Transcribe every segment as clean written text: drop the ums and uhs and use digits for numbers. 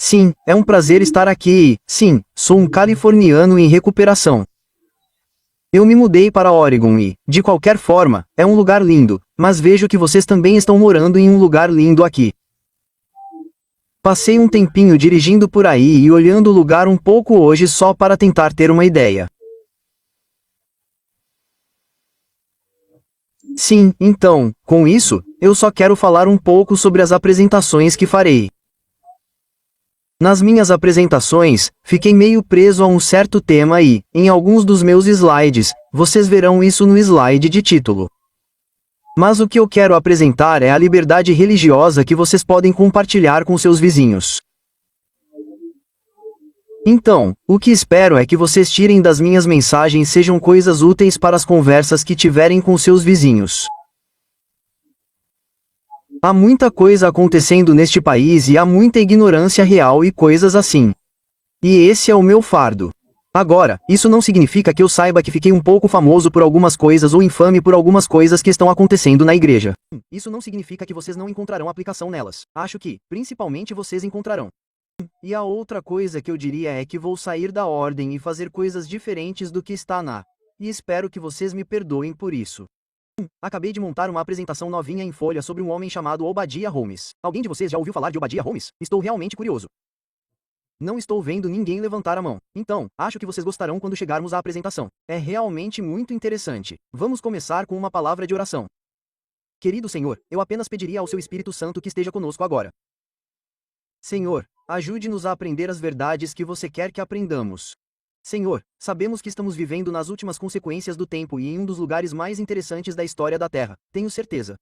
Sim, é um prazer estar aqui. Sim, sou um californiano em recuperação. Eu me mudei para Oregon e, de qualquer forma, é um lugar lindo, mas vejo que vocês também estão morando em um lugar lindo aqui. Passei um tempinho dirigindo por aí e olhando o lugar um pouco hoje só para tentar ter uma ideia. Sim, então, com isso, eu só quero falar um pouco sobre as apresentações que farei. Nas minhas apresentações, fiquei meio preso a um certo tema e, em alguns dos meus slides, vocês verão isso no slide de título. Mas o que eu quero apresentar é a liberdade religiosa que vocês podem compartilhar com seus vizinhos. Então, o que espero é que vocês tirem das minhas mensagens sejam coisas úteis para as conversas que tiverem com seus vizinhos. Há muita coisa acontecendo neste país e há muita ignorância real e coisas assim. E esse é o meu fardo. Agora, isso não significa que eu saiba que fiquei um pouco famoso por algumas coisas ou infame por algumas coisas que estão acontecendo na igreja. Isso não significa que vocês não encontrarão aplicação nelas. Acho que, principalmente, vocês encontrarão. E a outra coisa que eu diria é que vou sair da ordem e fazer coisas diferentes do que está na. E espero que vocês me perdoem por isso. Acabei de montar uma apresentação novinha em folha sobre um homem chamado Obadiah Holmes. Alguém de vocês já ouviu falar de Obadiah Holmes? Estou realmente curioso. Não estou vendo ninguém levantar a mão. Então, acho que vocês gostarão quando chegarmos à apresentação. É realmente muito interessante. Vamos começar com uma palavra de oração. Querido Senhor, eu apenas pediria ao seu Espírito Santo que esteja conosco agora. Senhor, ajude-nos a aprender as verdades que você quer que aprendamos. Senhor, sabemos que estamos vivendo nas últimas consequências do tempo e em um dos lugares mais interessantes da história da Terra, tenho certeza.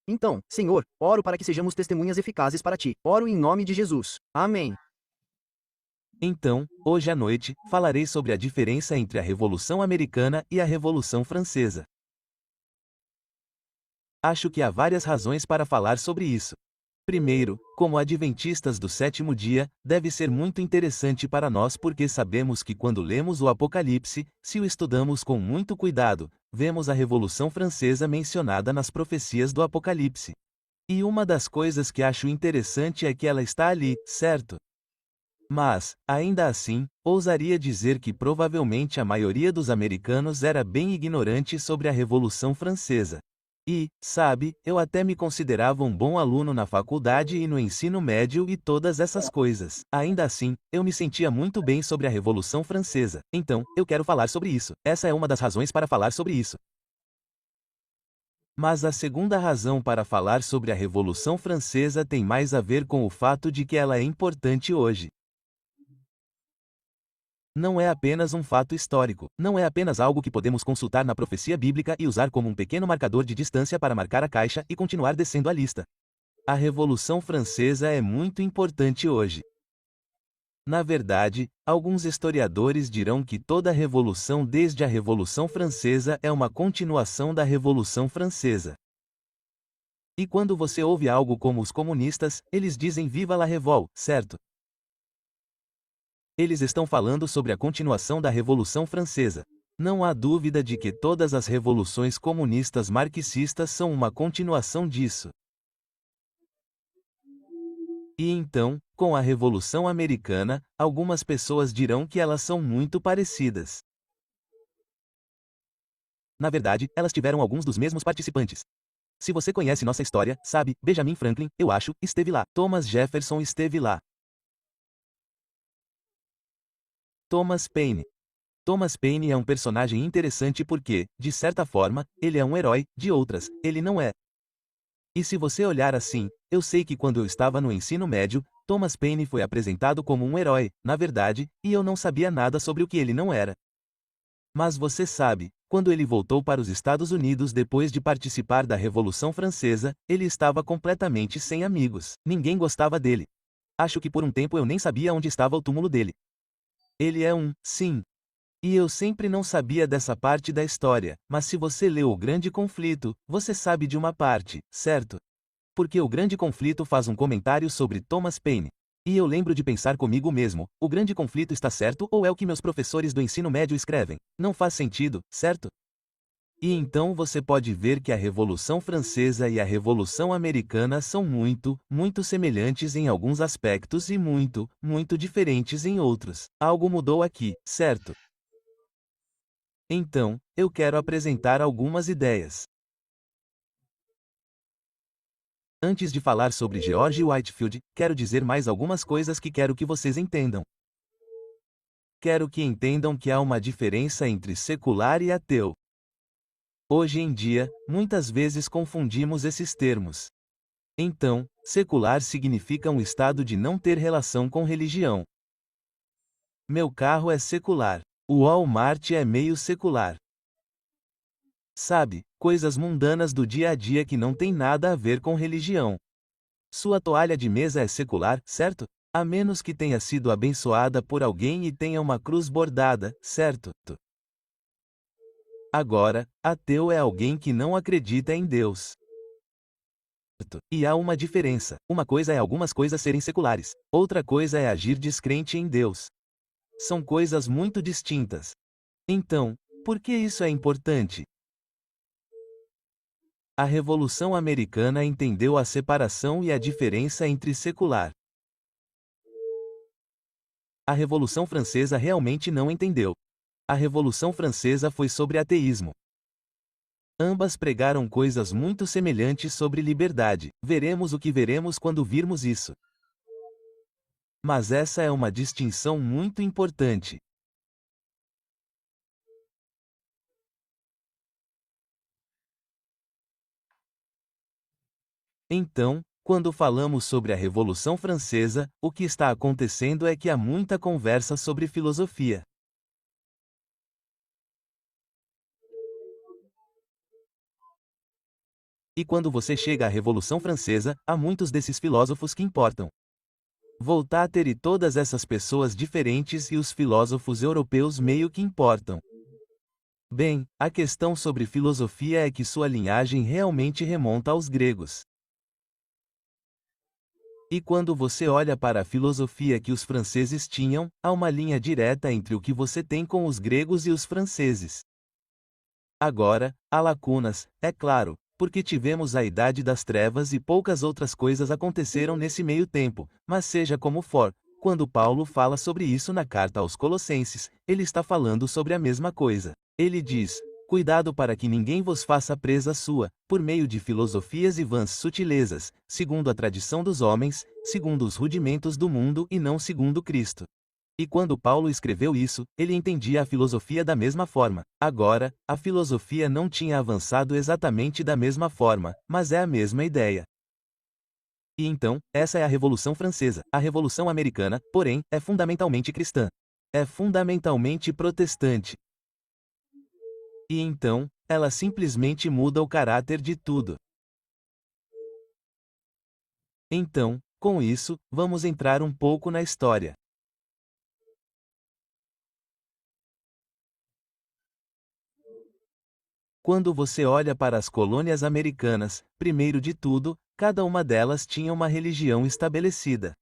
Então, Senhor, oro para que sejamos testemunhas eficazes para Ti. Oro em nome de Jesus. Amém. Então, hoje à noite, falarei sobre a diferença entre a Revolução Americana e a Revolução Francesa. Acho que há várias razões para falar sobre isso. Primeiro, como adventistas do sétimo dia, deve ser muito interessante para nós porque sabemos que quando lemos o Apocalipse, se o estudamos com muito cuidado, vemos a Revolução Francesa mencionada nas profecias do Apocalipse. E uma das coisas que acho interessante é que ela está ali, certo? Mas, ainda assim, ousaria dizer que provavelmente a maioria dos americanos era bem ignorante sobre a Revolução Francesa. E, sabe, eu até me considerava um bom aluno na faculdade e no ensino médio e todas essas coisas. Ainda assim, eu me sentia muito bem sobre a Revolução Francesa. Então, eu quero falar sobre isso. Essa é uma das razões para falar sobre isso. Mas a segunda razão para falar sobre a Revolução Francesa tem mais a ver com o fato de que ela é importante hoje. Não é apenas um fato histórico, não é apenas algo que podemos consultar na profecia bíblica e usar como um pequeno marcador de distância para marcar a caixa e continuar descendo a lista. A Revolução Francesa é muito importante hoje. Na verdade, alguns historiadores dirão que toda a revolução desde a Revolução Francesa é uma continuação da Revolução Francesa. E quando você ouve algo como os comunistas, eles dizem Viva la Révolte, certo? Eles estão falando sobre a continuação da Revolução Francesa. Não há dúvida de que todas as revoluções comunistas marxistas são uma continuação disso. E então, com a Revolução Americana, algumas pessoas dirão que elas são muito parecidas. Na verdade, elas tiveram alguns dos mesmos participantes. Se você conhece nossa história, sabe, Benjamin Franklin, eu acho, esteve lá. Thomas Jefferson esteve lá. Thomas Paine. Thomas Paine é um personagem interessante porque, de certa forma, ele é um herói, de outras, ele não é. E se você olhar assim, eu sei que quando eu estava no ensino médio, Thomas Paine foi apresentado como um herói, na verdade, e eu não sabia nada sobre o que ele não era. Mas você sabe, quando ele voltou para os Estados Unidos depois de participar da Revolução Francesa, ele estava completamente sem amigos. Ninguém gostava dele. Acho que por um tempo eu nem sabia onde estava o túmulo dele. Ele é sim. E eu sempre não sabia dessa parte da história, mas se você leu O Grande Conflito, você sabe de uma parte, certo? Porque O Grande Conflito faz um comentário sobre Thomas Paine. E eu lembro de pensar comigo mesmo, O Grande Conflito está certo ou é o que meus professores do ensino médio escrevem? Não faz sentido, certo? E então você pode ver que a Revolução Francesa e a Revolução Americana são muito, muito semelhantes em alguns aspectos e muito, muito diferentes em outros. Algo mudou aqui, certo? Então, eu quero apresentar algumas ideias. Antes de falar sobre George Whitefield, quero dizer mais algumas coisas que quero que vocês entendam. Quero que entendam que há uma diferença entre secular e ateu. Hoje em dia, muitas vezes confundimos esses termos. Então, secular significa um estado de não ter relação com religião. Meu carro é secular. O Walmart é meio secular. Sabe, coisas mundanas do dia a dia que não tem nada a ver com religião. Sua toalha de mesa é secular, certo? A menos que tenha sido abençoada por alguém e tenha uma cruz bordada, certo? Agora, ateu é alguém que não acredita em Deus. E há uma diferença. Uma coisa é algumas coisas serem seculares, outra coisa é agir descrente em Deus. São coisas muito distintas. Então, por que isso é importante? A Revolução Americana entendeu a separação e a diferença entre secular. A Revolução Francesa realmente não entendeu. A Revolução Francesa foi sobre ateísmo. Ambas pregaram coisas muito semelhantes sobre liberdade. Veremos o que veremos quando virmos isso. Mas essa é uma distinção muito importante. Então, quando falamos sobre a Revolução Francesa, o que está acontecendo é que há muita conversa sobre filosofia. E quando você chega à Revolução Francesa, há muitos desses filósofos que importam. Voltaire e todas essas pessoas diferentes e os filósofos europeus meio que importam. Bem, a questão sobre filosofia é que sua linhagem realmente remonta aos gregos. E quando você olha para a filosofia que os franceses tinham, há uma linha direta entre o que você tem com os gregos e os franceses. Agora, há lacunas, é claro, porque tivemos a Idade das Trevas e poucas outras coisas aconteceram nesse meio tempo, mas seja como for, quando Paulo fala sobre isso na carta aos Colossenses, ele está falando sobre a mesma coisa. Ele diz: cuidado para que ninguém vos faça presa sua, por meio de filosofias e vãs sutilezas, segundo a tradição dos homens, segundo os rudimentos do mundo e não segundo Cristo. E quando Paulo escreveu isso, ele entendia a filosofia da mesma forma. Agora, a filosofia não tinha avançado exatamente da mesma forma, mas é a mesma ideia. E então, essa é a Revolução Francesa. A Revolução Americana, porém, é fundamentalmente cristã. É fundamentalmente protestante. E então, ela simplesmente muda o caráter de tudo. Então, com isso, vamos entrar um pouco na história. Quando você olha para as colônias americanas, primeiro de tudo, cada uma delas tinha uma religião estabelecida.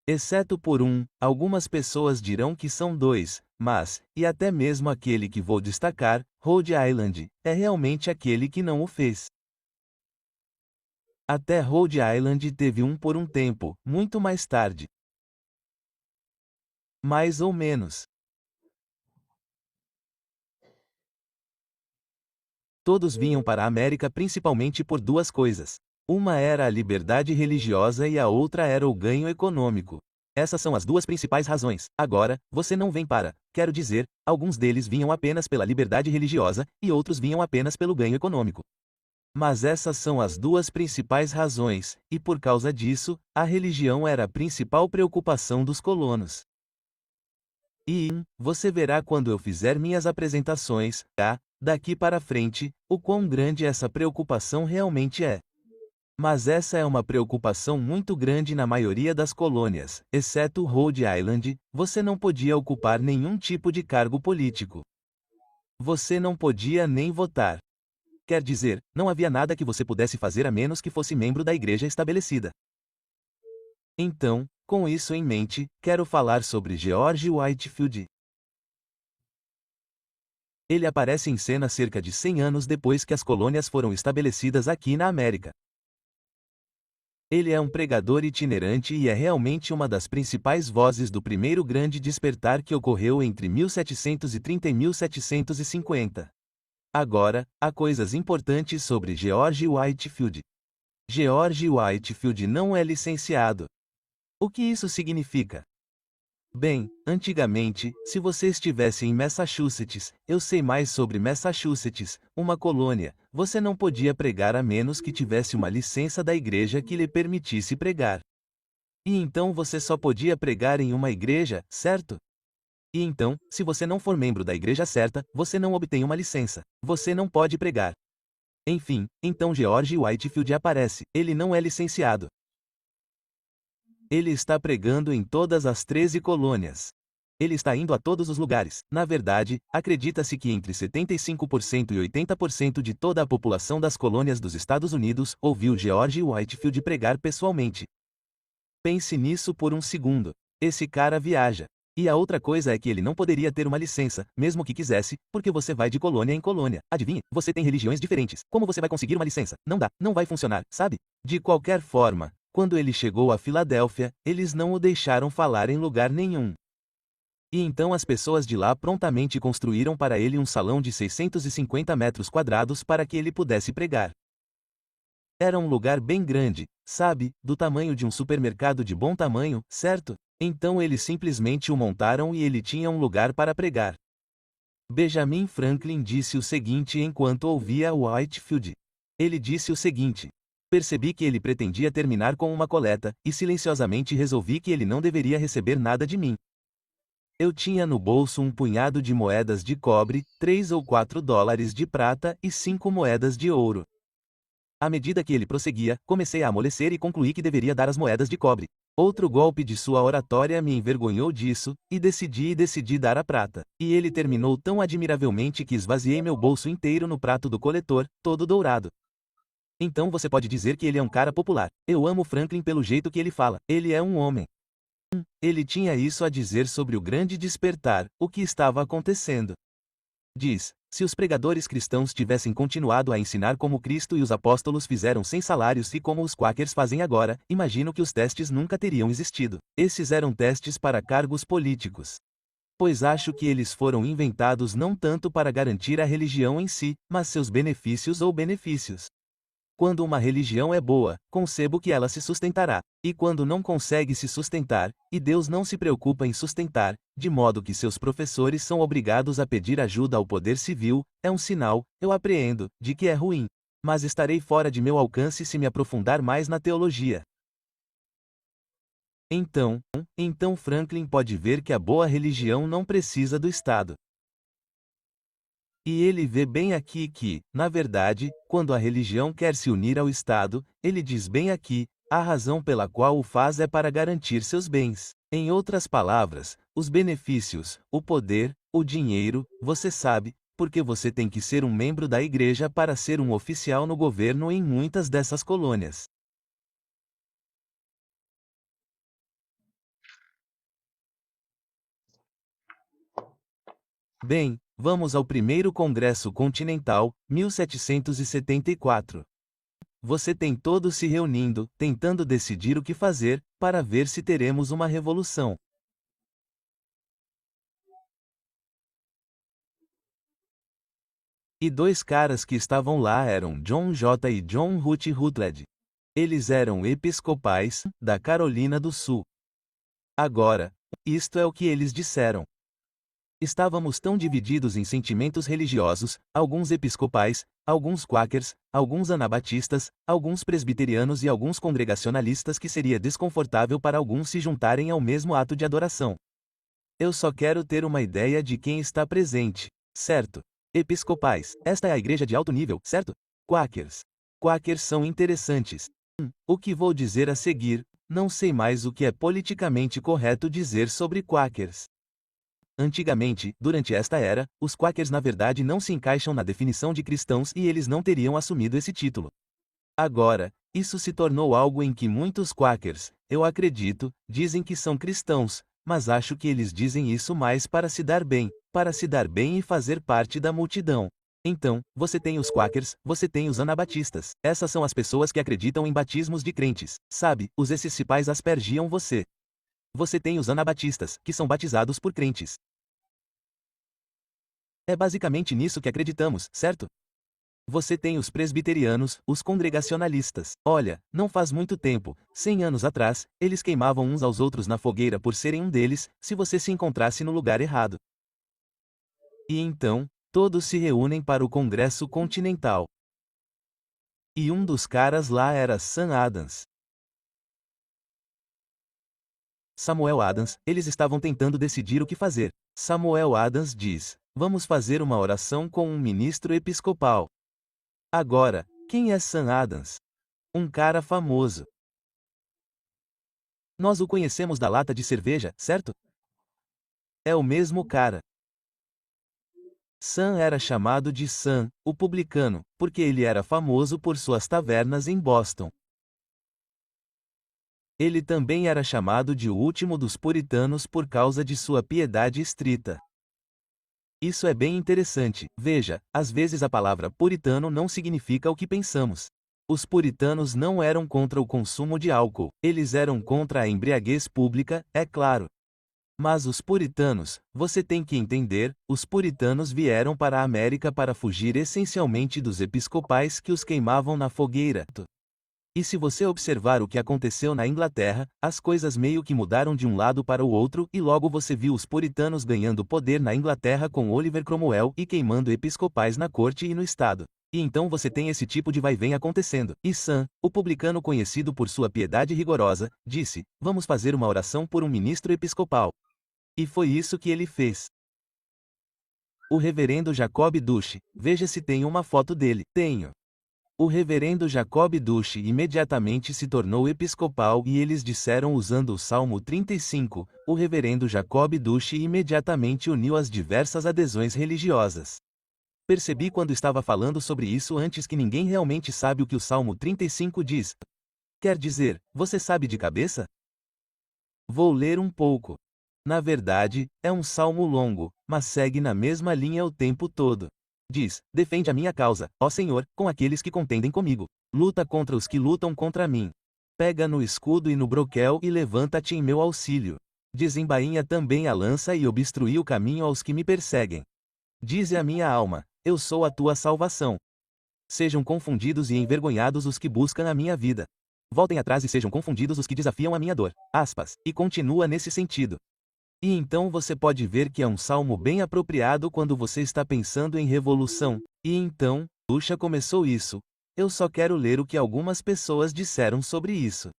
Exceto por algumas pessoas dirão que são dois, mas, e até mesmo aquele que vou destacar, Rhode Island, é realmente aquele que não o fez. Até Rhode Island teve por um tempo, muito mais tarde. Mais ou menos. Todos vinham para a América principalmente por duas coisas. Uma era a liberdade religiosa e a outra era o ganho econômico. Essas são as duas principais razões. Agora, você não vem para, quero dizer, alguns deles vinham apenas pela liberdade religiosa, e outros vinham apenas pelo ganho econômico. Mas essas são as duas principais razões, e por causa disso, a religião era a principal preocupação dos colonos. E você verá quando eu fizer minhas apresentações, daqui para frente, o quão grande essa preocupação realmente é. Mas essa é uma preocupação muito grande na maioria das colônias, exceto Rhode Island, você não podia ocupar nenhum tipo de cargo político. Você não podia nem votar. Quer dizer, não havia nada que você pudesse fazer a menos que fosse membro da igreja estabelecida. Então, com isso em mente, quero falar sobre George Whitefield. Ele aparece em cena cerca de 100 anos depois que as colônias foram estabelecidas aqui na América. Ele é um pregador itinerante e é realmente uma das principais vozes do primeiro grande despertar que ocorreu entre 1730 e 1750. Agora, há coisas importantes sobre George Whitefield. George Whitefield não é licenciado. O que isso significa? Bem, antigamente, se você estivesse em Massachusetts, eu sei mais sobre Massachusetts, uma colônia, você não podia pregar a menos que tivesse uma licença da igreja que lhe permitisse pregar. E então você só podia pregar em uma igreja, certo? E então, se você não for membro da igreja certa, você não obtém uma licença. Você não pode pregar. Enfim, então George Whitefield aparece, ele não é licenciado. Ele está pregando em todas as 13 colônias. Ele está indo a todos os lugares. Na verdade, acredita-se que entre 75% e 80% de toda a população das colônias dos Estados Unidos ouviu George Whitefield pregar pessoalmente. Pense nisso por um segundo. Esse cara viaja. E a outra coisa é que ele não poderia ter uma licença, mesmo que quisesse, porque você vai de colônia em colônia. Adivinhe, você tem religiões diferentes. Como você vai conseguir uma licença? Não dá, não vai funcionar, sabe? De qualquer forma, quando ele chegou a Filadélfia, eles não o deixaram falar em lugar nenhum. E então as pessoas de lá prontamente construíram para ele um salão de 650 metros quadrados para que ele pudesse pregar. Era um lugar bem grande, sabe, do tamanho de um supermercado de bom tamanho, certo? Então eles simplesmente o montaram e ele tinha um lugar para pregar. Benjamin Franklin disse o seguinte enquanto ouvia Whitefield. Ele disse o seguinte: percebi que ele pretendia terminar com uma coleta, e silenciosamente resolvi que ele não deveria receber nada de mim. Eu tinha no bolso um punhado de moedas de cobre, 3 ou 4 dólares de prata e 5 moedas de ouro. À medida que ele prosseguia, comecei a amolecer e concluí que deveria dar as moedas de cobre. Outro golpe de sua oratória me envergonhou disso, e decidi dar a prata. E ele terminou tão admiravelmente que esvaziei meu bolso inteiro no prato do coletor, todo dourado. Então você pode dizer que ele é um cara popular. Eu amo Franklin pelo jeito que ele fala. Ele é um homem. Ele tinha isso a dizer sobre o grande despertar, o que estava acontecendo. Diz: se os pregadores cristãos tivessem continuado a ensinar como Cristo e os apóstolos fizeram sem salários e como os quakers fazem agora, imagino que os testes nunca teriam existido. Esses eram testes para cargos políticos. Pois acho que eles foram inventados não tanto para garantir a religião em si, mas seus benefícios ou benefícios. Quando uma religião é boa, concebo que ela se sustentará. E quando não consegue se sustentar, e Deus não se preocupa em sustentar, de modo que seus professores são obrigados a pedir ajuda ao poder civil, é um sinal, eu apreendo, de que é ruim. Mas estarei fora de meu alcance se me aprofundar mais na teologia. Então Franklin pode ver que a boa religião não precisa do Estado. E ele vê bem aqui que, na verdade, quando a religião quer se unir ao Estado, ele diz bem aqui, a razão pela qual o faz é para garantir seus bens. Em outras palavras, os benefícios, o poder, o dinheiro, você sabe, porque você tem que ser um membro da igreja para ser um oficial no governo em muitas dessas colônias. Bem, vamos ao primeiro Congresso Continental, 1774. Você tem todos se reunindo, tentando decidir o que fazer, para ver se teremos uma revolução. E dois caras que estavam lá eram John J. e John Ruth Rutledge. Eles eram episcopais, da Carolina do Sul. Agora, isto é o que eles disseram. Estávamos tão divididos em sentimentos religiosos, alguns episcopais, alguns quakers, alguns anabatistas, alguns presbiterianos e alguns congregacionalistas que seria desconfortável para alguns se juntarem ao mesmo ato de adoração. Eu só quero ter uma ideia de quem está presente, certo? Episcopais, esta é a igreja de alto nível, certo? Quakers. Quakers são interessantes. O que vou dizer a seguir, não sei mais o que é politicamente correto dizer sobre quakers. Antigamente, durante esta era, os quakers na verdade não se encaixam na definição de cristãos e eles não teriam assumido esse título. Agora, isso se tornou algo em que muitos quakers, eu acredito, dizem que são cristãos, mas acho que eles dizem isso mais para se dar bem e fazer parte da multidão. Então, você tem os Quakers, você tem os Anabatistas. Essas são as pessoas que acreditam em batismos de crentes. Sabe, os esses aspergiam você. Você tem os Anabatistas, que são batizados por crentes. É basicamente nisso que acreditamos, certo? Você tem os presbiterianos, os congregacionalistas. Olha, não faz muito tempo, 100 anos atrás, eles queimavam uns aos outros na fogueira por serem um deles, se você se encontrasse no lugar errado. E então, todos se reúnem para o Congresso Continental. E um dos caras lá era Sam Adams. Samuel Adams, eles estavam tentando decidir o que fazer. Samuel Adams diz: vamos fazer uma oração com um ministro episcopal. Agora, quem é Sam Adams? Um cara famoso. Nós o conhecemos da lata de cerveja, certo? É o mesmo cara. Sam era chamado de Sam, o publicano, porque ele era famoso por suas tavernas em Boston. Ele também era chamado de o último dos puritanos por causa de sua piedade estrita. Isso é bem interessante. Veja, às vezes a palavra puritano não significa o que pensamos. Os puritanos não eram contra o consumo de álcool, eles eram contra a embriaguez pública, é claro. Mas os puritanos, você tem que entender, os puritanos vieram para a América para fugir essencialmente dos episcopais que os queimavam na fogueira. E se você observar o que aconteceu na Inglaterra, as coisas meio que mudaram de um lado para o outro e logo você viu os puritanos ganhando poder na Inglaterra com Oliver Cromwell e queimando episcopais na corte e no estado. E então você tem esse tipo de vai-vem acontecendo. E Sam, o publicano conhecido por sua piedade rigorosa, disse: vamos fazer uma oração por um ministro episcopal. E foi isso que ele fez. O reverendo Jacob Duche, veja se tem uma foto dele. Tenho. O reverendo Jacob Duche imediatamente se tornou episcopal e eles disseram usando o Salmo 35, o reverendo Jacob Duche imediatamente uniu as diversas adesões religiosas. Percebi quando estava falando sobre isso antes que ninguém realmente sabe o que o Salmo 35 diz. Quer dizer, você sabe de cabeça? Vou ler um pouco. Na verdade, é um salmo longo, mas segue na mesma linha o tempo todo. Diz: defende a minha causa, ó Senhor, com aqueles que contendem comigo. Luta contra os que lutam contra mim. Pega no escudo e no broquel e levanta-te em meu auxílio. Desembainha também a lança e obstrui o caminho aos que me perseguem. Dize a minha alma: eu sou a tua salvação. Sejam confundidos e envergonhados os que buscam a minha vida. Voltem atrás e sejam confundidos os que desafiam a minha dor. Aspas. E continua nesse sentido. E então você pode ver que é um salmo bem apropriado quando você está pensando em revolução. E então, Ducha começou isso. Eu só quero ler o que algumas pessoas disseram sobre isso.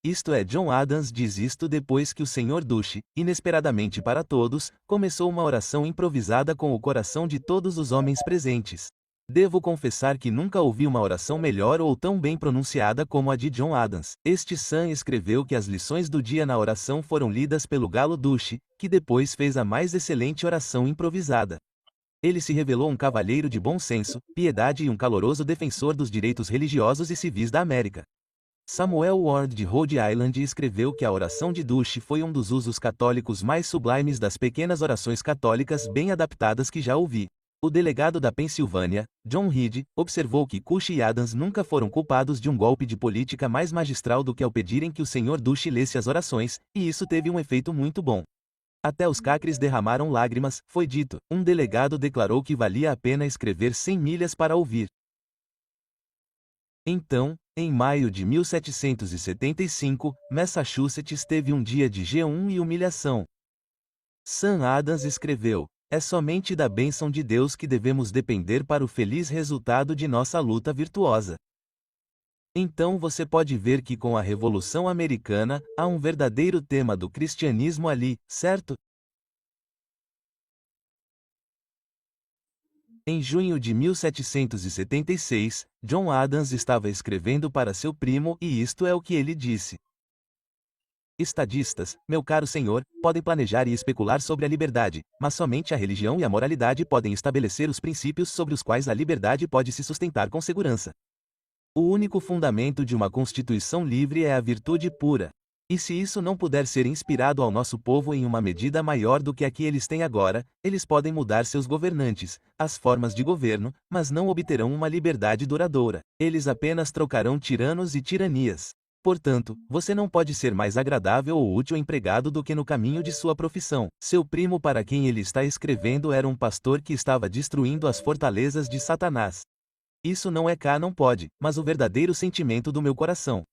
Isto é, John Adams diz isto depois que o Sr. Duche, inesperadamente para todos, começou uma oração improvisada com o coração de todos os homens presentes. Devo confessar que nunca ouvi uma oração melhor ou tão bem pronunciada como a de John Adams. Este Sam escreveu que as lições do dia na oração foram lidas pelo Galo Duche, que depois fez a mais excelente oração improvisada. Ele se revelou um cavalheiro de bom senso, piedade e um caloroso defensor dos direitos religiosos e civis da América. Samuel Ward de Rhode Island escreveu que a oração de Duche foi um dos usos católicos mais sublimes das pequenas orações católicas bem adaptadas que já ouvi. O delegado da Pensilvânia, John Reed, observou que Cush e Adams nunca foram culpados de um golpe de política mais magistral do que ao pedirem que o Sr. Duche lesse as orações, e isso teve um efeito muito bom. Até os cacres derramaram lágrimas, foi dito. Um delegado declarou que valia a pena escrever 100 milhas para ouvir. Então, em maio de 1775, Massachusetts teve um dia de jejum e humilhação. Sam Adams escreveu: é somente da bênção de Deus que devemos depender para o feliz resultado de nossa luta virtuosa. Então você pode ver que com a Revolução Americana, há um verdadeiro tema do cristianismo ali, certo? Em junho de 1776, John Adams estava escrevendo para seu primo e isto é o que ele disse. Estadistas, meu caro senhor, podem planejar e especular sobre a liberdade, mas somente a religião e a moralidade podem estabelecer os princípios sobre os quais a liberdade pode se sustentar com segurança. O único fundamento de uma constituição livre é a virtude pura. E se isso não puder ser inspirado ao nosso povo em uma medida maior do que a que eles têm agora, eles podem mudar seus governantes, as formas de governo, mas não obterão uma liberdade duradoura. Eles apenas trocarão tiranos e tiranias. Portanto, você não pode ser mais agradável ou útil empregado do que no caminho de sua profissão. Seu primo para quem ele está escrevendo era um pastor que estava destruindo as fortalezas de Satanás. Isso não é cá não pode, mas o verdadeiro sentimento do meu coração.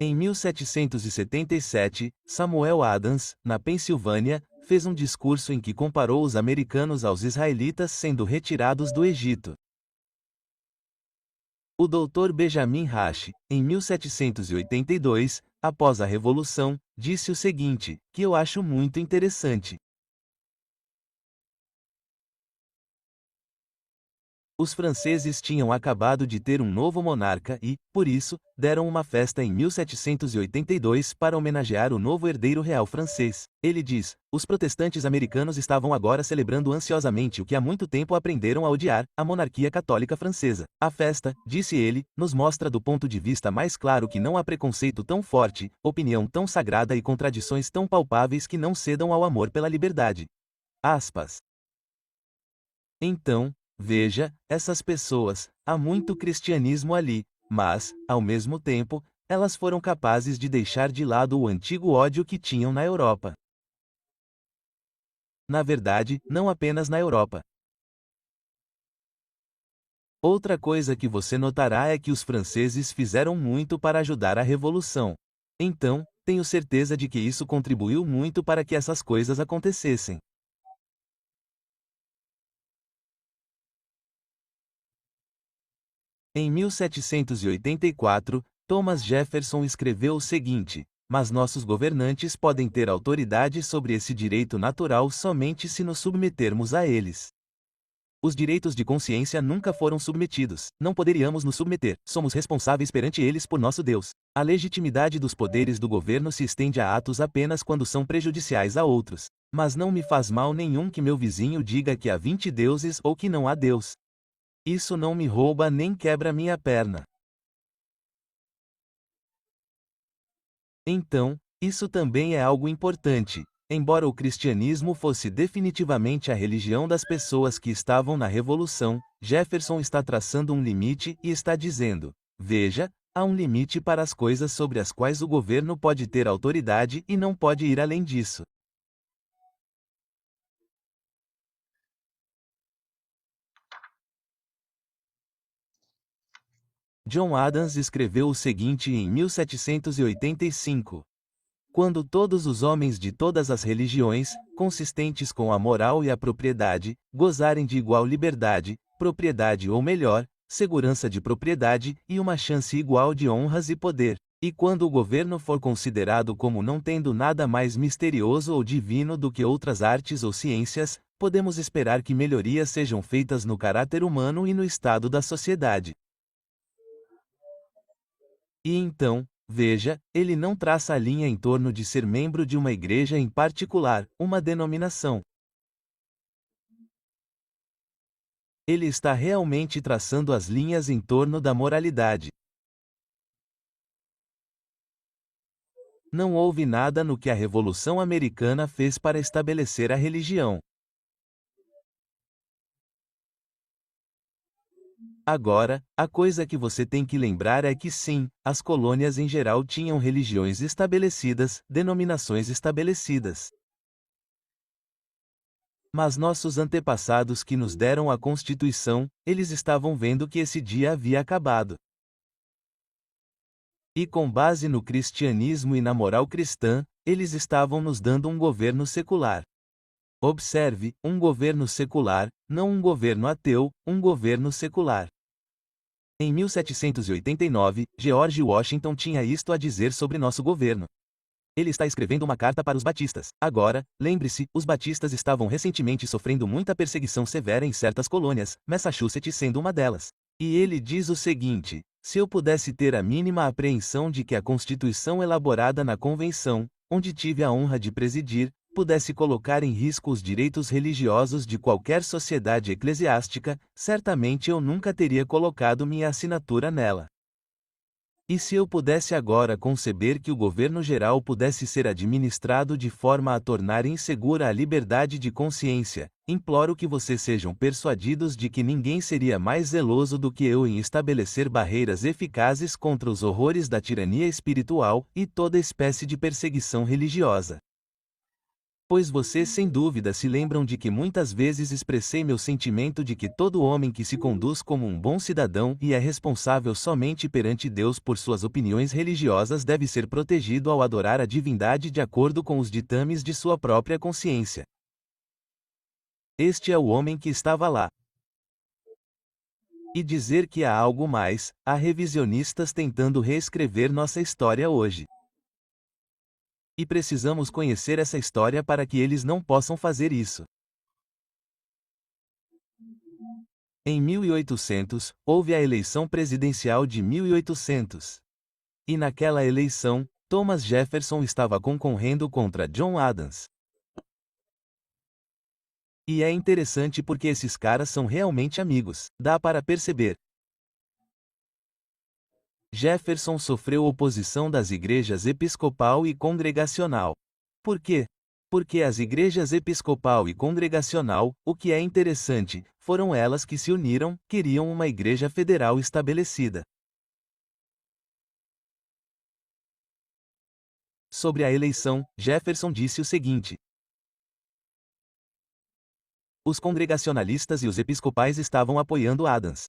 Em 1777, Samuel Adams, na Pensilvânia, fez um discurso em que comparou os americanos aos israelitas sendo retirados do Egito. O Dr. Benjamin Rush, em 1782, após a Revolução, disse o seguinte, que eu acho muito interessante. Os franceses tinham acabado de ter um novo monarca e, por isso, deram uma festa em 1782 para homenagear o novo herdeiro real francês. Ele diz: os protestantes americanos estavam agora celebrando ansiosamente o que há muito tempo aprenderam a odiar, a monarquia católica francesa. A festa, disse ele, nos mostra do ponto de vista mais claro que não há preconceito tão forte, opinião tão sagrada e contradições tão palpáveis que não cedam ao amor pela liberdade. Aspas. Então, veja, essas pessoas, há muito cristianismo ali, mas, ao mesmo tempo, elas foram capazes de deixar de lado o antigo ódio que tinham na Europa. Na verdade, não apenas na Europa. Outra coisa que você notará é que os franceses fizeram muito para ajudar a Revolução. Então, tenho certeza de que isso contribuiu muito para que essas coisas acontecessem. Em 1784, Thomas Jefferson escreveu o seguinte: mas nossos governantes podem ter autoridade sobre esse direito natural somente se nos submetermos a eles. Os direitos de consciência nunca foram submetidos, não poderíamos nos submeter, somos responsáveis perante eles por nosso Deus. A legitimidade dos poderes do governo se estende a atos apenas quando são prejudiciais a outros. Mas não me faz mal nenhum que meu vizinho diga que há 20 deuses ou que não há Deus. Isso não me rouba nem quebra minha perna. Então, isso também é algo importante. Embora o cristianismo fosse definitivamente a religião das pessoas que estavam na Revolução, Jefferson está traçando um limite e está dizendo: veja, há um limite para as coisas sobre as quais o governo pode ter autoridade e não pode ir além disso. John Adams escreveu o seguinte em 1785. Quando todos os homens de todas as religiões, consistentes com a moral e a propriedade, gozarem de igual liberdade, propriedade ou melhor, segurança de propriedade e uma chance igual de honras e poder, e quando o governo for considerado como não tendo nada mais misterioso ou divino do que outras artes ou ciências, podemos esperar que melhorias sejam feitas no caráter humano e no estado da sociedade. E então, veja, ele não traça a linha em torno de ser membro de uma igreja em particular, uma denominação. Ele está realmente traçando as linhas em torno da moralidade. Não houve nada no que a Revolução Americana fez para estabelecer a religião. Agora, a coisa que você tem que lembrar é que sim, as colônias em geral tinham religiões estabelecidas, denominações estabelecidas. Mas nossos antepassados que nos deram a Constituição, eles estavam vendo que esse dia havia acabado. E com base no cristianismo e na moral cristã, eles estavam nos dando um governo secular. Observe, um governo secular, não um governo ateu, um governo secular. Em 1789, George Washington tinha isto a dizer sobre nosso governo. Ele está escrevendo uma carta para os batistas. Agora, lembre-se, os batistas estavam recentemente sofrendo muita perseguição severa em certas colônias, Massachusetts sendo uma delas. E ele diz o seguinte: se eu pudesse ter a mínima apreensão de que a Constituição elaborada na Convenção, onde tive a honra de presidir, pudesse colocar em risco os direitos religiosos de qualquer sociedade eclesiástica, certamente eu nunca teria colocado minha assinatura nela. E se eu pudesse agora conceber que o governo geral pudesse ser administrado de forma a tornar insegura a liberdade de consciência, imploro que vocês sejam persuadidos de que ninguém seria mais zeloso do que eu em estabelecer barreiras eficazes contra os horrores da tirania espiritual e toda espécie de perseguição religiosa. Pois vocês sem dúvida se lembram de que muitas vezes expressei meu sentimento de que todo homem que se conduz como um bom cidadão e é responsável somente perante Deus por suas opiniões religiosas deve ser protegido ao adorar a divindade de acordo com os ditames de sua própria consciência. Este é o homem que estava lá. E dizer que há algo mais, há revisionistas tentando reescrever nossa história hoje. E precisamos conhecer essa história para que eles não possam fazer isso. Em 1800, houve a eleição presidencial de 1800. E naquela eleição, Thomas Jefferson estava concorrendo contra John Adams. E é interessante porque esses caras são realmente amigos, dá para perceber. Jefferson sofreu oposição das igrejas episcopal e congregacional. Por quê? Porque as igrejas episcopal e congregacional, o que é interessante, foram elas que se uniram, queriam uma igreja federal estabelecida. Sobre a eleição, Jefferson disse o seguinte: os congregacionalistas e os episcopais estavam apoiando Adams.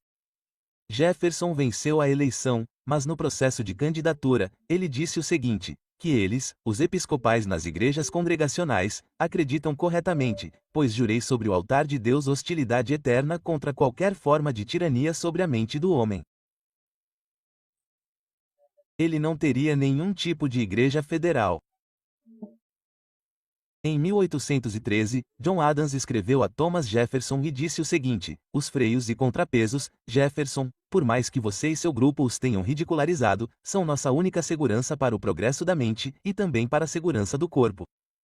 Jefferson venceu a eleição, mas no processo de candidatura, ele disse o seguinte, que eles, os episcopais nas igrejas congregacionais, acreditam corretamente, pois jurei sobre o altar de Deus hostilidade eterna contra qualquer forma de tirania sobre a mente do homem. Ele não teria nenhum tipo de igreja federal. Em 1813, John Adams escreveu a Thomas Jefferson e disse o seguinte: os freios e contrapesos, Jefferson, por mais que você e seu grupo os tenham ridicularizado, são nossa única segurança para o progresso da mente e também para a segurança do corpo.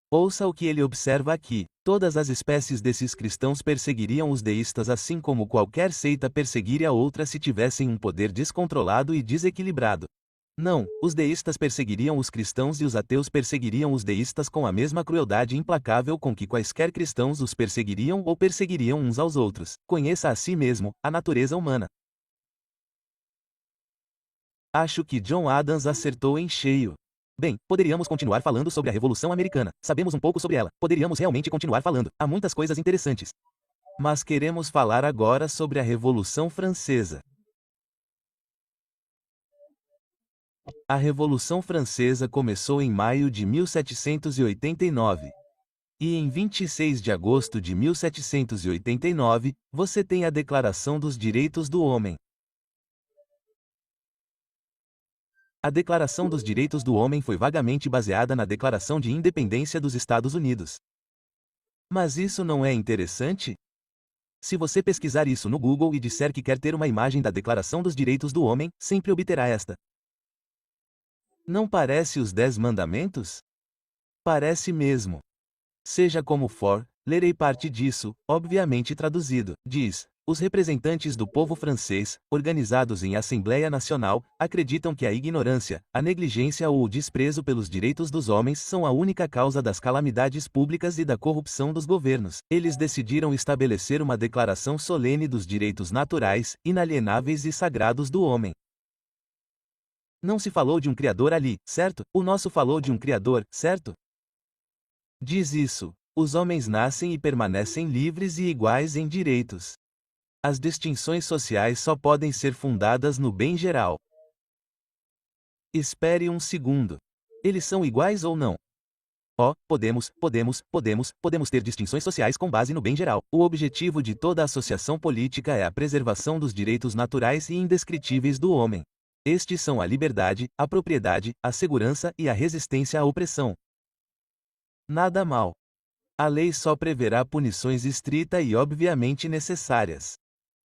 Ouça o que ele observa aqui: todas as espécies desses cristãos perseguiriam os deístas assim como qualquer seita perseguiria outra se tivessem um poder descontrolado e desequilibrado. Não, os deístas perseguiriam os cristãos e os ateus perseguiriam os deístas com a mesma crueldade implacável com que quaisquer cristãos os perseguiriam ou perseguiriam uns aos outros. Conheça a si mesmo, a natureza humana. Acho que John Adams acertou em cheio. Bem, poderíamos continuar falando sobre a Revolução Americana. Sabemos um pouco sobre ela. Poderíamos realmente continuar falando. Há muitas coisas interessantes. Mas queremos falar agora sobre a Revolução Francesa. A Revolução Francesa começou em maio de 1789. E em 26 de agosto de 1789, você tem a Declaração dos Direitos do Homem. A Declaração dos Direitos do Homem foi vagamente baseada na Declaração de Independência dos Estados Unidos. Mas isso não é interessante? Se você pesquisar isso no Google e disser que quer ter uma imagem da Declaração dos Direitos do Homem, sempre obterá esta. Não parece os 10 mandamentos? Parece mesmo. Seja como for, lerei parte disso, obviamente traduzido. Diz: os representantes do povo francês, organizados em Assembleia Nacional, acreditam que a ignorância, a negligência ou o desprezo pelos direitos dos homens são a única causa das calamidades públicas e da corrupção dos governos. Eles decidiram estabelecer uma declaração solene dos direitos naturais, inalienáveis e sagrados do homem. Não se falou de um Criador ali, certo? O nosso falou de um Criador, certo? Diz isso: os homens nascem e permanecem livres e iguais em direitos. As distinções sociais só podem ser fundadas no bem geral. Espere um segundo. Eles são iguais ou não? Podemos ter distinções sociais com base no bem geral. O objetivo de toda associação política é a preservação dos direitos naturais e indescritíveis do homem. Estes são a liberdade, a propriedade, a segurança e a resistência à opressão. Nada mal. A lei só preverá punições estritas e obviamente necessárias.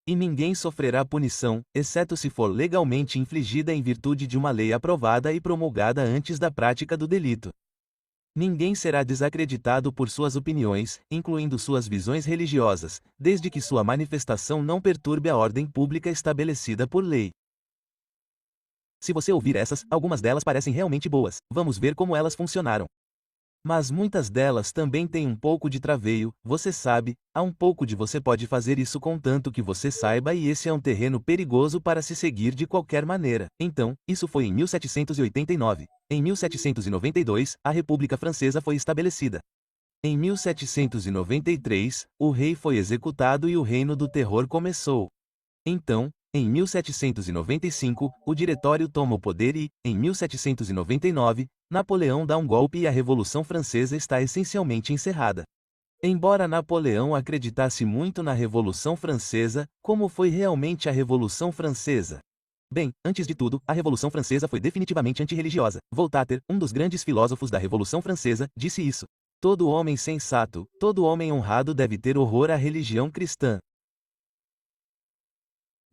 E ninguém sofrerá punição, exceto se for legalmente infligida em virtude de uma lei aprovada e promulgada antes da prática do delito. Ninguém será desacreditado por suas opiniões, incluindo suas visões religiosas, desde que sua manifestação não perturbe a ordem pública estabelecida por lei. Se você ouvir essas, algumas delas parecem realmente boas. Vamos ver como elas funcionaram. Mas muitas delas também têm um pouco de traveio, você sabe, há um pouco de você pode fazer isso contanto que você saiba e esse é um terreno perigoso para se seguir de qualquer maneira. Então, isso foi em 1789. Em 1792, a República Francesa foi estabelecida. Em 1793, o rei foi executado e o Reino do Terror começou. Então, em 1795, o Diretório toma o poder e, em 1799, Napoleão dá um golpe e a Revolução Francesa está essencialmente encerrada. Embora Napoleão acreditasse muito na Revolução Francesa, como foi realmente a Revolução Francesa? Bem, antes de tudo, a Revolução Francesa foi definitivamente antirreligiosa. Voltaire, um dos grandes filósofos da Revolução Francesa, disse isso. Todo homem sensato, todo homem honrado deve ter horror à religião cristã.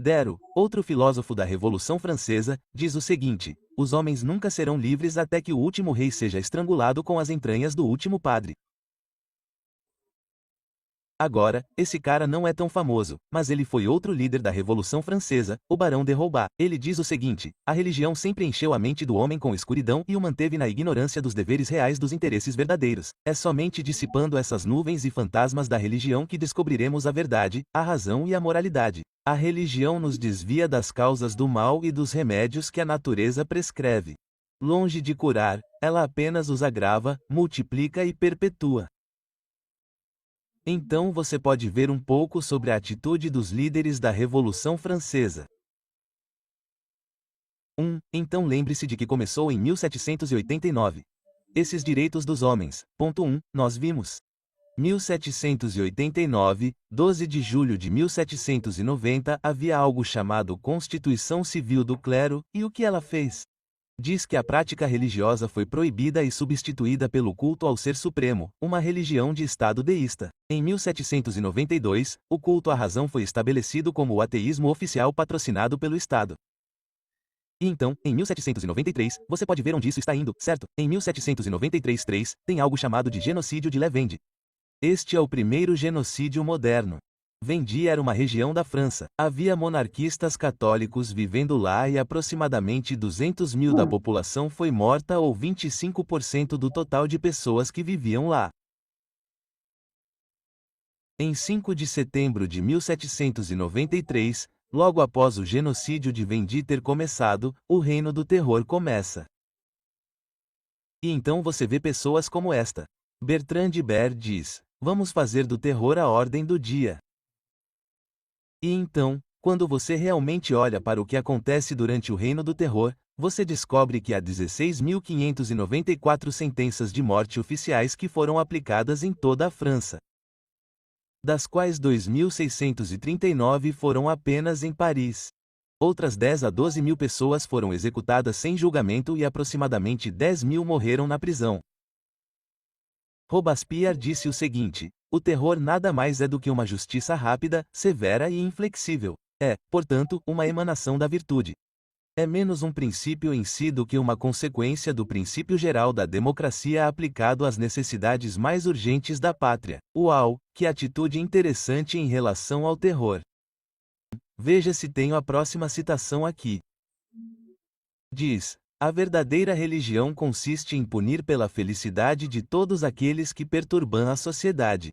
Diderot, outro filósofo da Revolução Francesa, diz o seguinte: os homens nunca serão livres até que o último rei seja estrangulado com as entranhas do último padre. Agora, esse cara não é tão famoso, mas ele foi outro líder da Revolução Francesa, o Barão de Roubaix. Ele diz o seguinte: a religião sempre encheu a mente do homem com escuridão e o manteve na ignorância dos deveres reais dos interesses verdadeiros. É somente dissipando essas nuvens e fantasmas da religião que descobriremos a verdade, a razão e a moralidade. A religião nos desvia das causas do mal e dos remédios que a natureza prescreve. Longe de curar, ela apenas os agrava, multiplica e perpetua. Então você pode ver um pouco sobre a atitude dos líderes da Revolução Francesa. 1. Então lembre-se de que começou em 1789. Esses direitos dos homens. Ponto 1. Nós vimos. 1789, 12 de julho de 1790, havia algo chamado Constituição Civil do Clero, e o que ela fez? Diz que a prática religiosa foi proibida e substituída pelo culto ao Ser Supremo, uma religião de Estado deísta. Em 1792, o culto à razão foi estabelecido como o ateísmo oficial patrocinado pelo Estado. E então, em 1793, você pode ver onde isso está indo, certo? Em 1793-3, tem algo chamado de genocídio de Vendée. Este é o primeiro genocídio moderno. Vendée era uma região da França. Havia monarquistas católicos vivendo lá e aproximadamente 200 mil da população foi morta ou 25% do total de pessoas que viviam lá. Em 5 de setembro de 1793, logo após o genocídio de Vendée ter começado, o Reino do Terror começa. E então você vê pessoas como esta. Bertrand de Ber diz: vamos fazer do terror a ordem do dia. E então, quando você realmente olha para o que acontece durante o Reino do Terror, você descobre que há 16.594 sentenças de morte oficiais que foram aplicadas em toda a França, das quais 2.639 foram apenas em Paris. Outras 10 a 12 mil pessoas foram executadas sem julgamento e aproximadamente 10 mil morreram na prisão. Robespierre disse o seguinte: o terror nada mais é do que uma justiça rápida, severa e inflexível. É, portanto, uma emanação da virtude. É menos um princípio em si do que uma consequência do princípio geral da democracia aplicado às necessidades mais urgentes da pátria. Uau, que atitude interessante em relação ao terror. Veja se tenho a próxima citação aqui. Diz: a verdadeira religião consiste em punir pela felicidade de todos aqueles que perturbam a sociedade.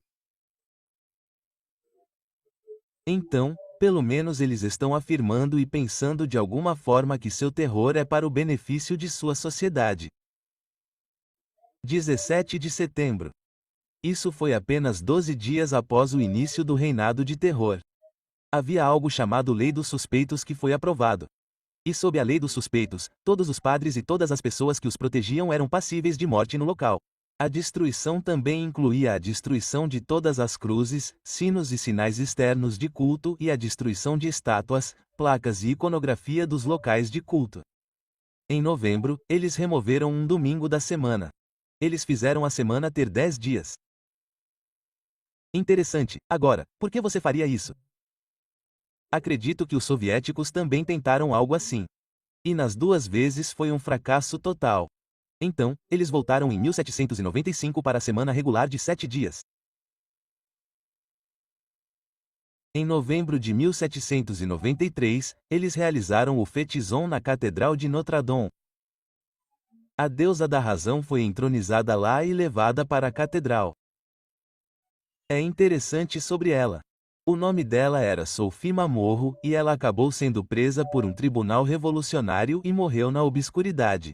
Então, pelo menos eles estão afirmando e pensando de alguma forma que seu terror é para o benefício de sua sociedade. 17 de setembro. Isso foi apenas 12 dias após o início do reinado de terror. Havia algo chamado Lei dos Suspeitos que foi aprovado. E sob a Lei dos Suspeitos, todos os padres e todas as pessoas que os protegiam eram passíveis de morte no local. A destruição também incluía a destruição de todas as cruzes, sinos e sinais externos de culto e a destruição de estátuas, placas e iconografia dos locais de culto. Em novembro, eles removeram um domingo da semana. Eles fizeram a semana ter 10 dias. Interessante. Agora, por que você faria isso? Acredito que os soviéticos também tentaram algo assim. E nas duas vezes foi um fracasso total. Então, eles voltaram em 1795 para a semana regular de 7 dias. Em novembro de 1793, eles realizaram o Fetizon na Catedral de Notre-Dame. A deusa da razão foi entronizada lá e levada para a catedral. É interessante sobre ela. O nome dela era Sophie Mamorro e ela acabou sendo presa por um tribunal revolucionário e morreu na obscuridade.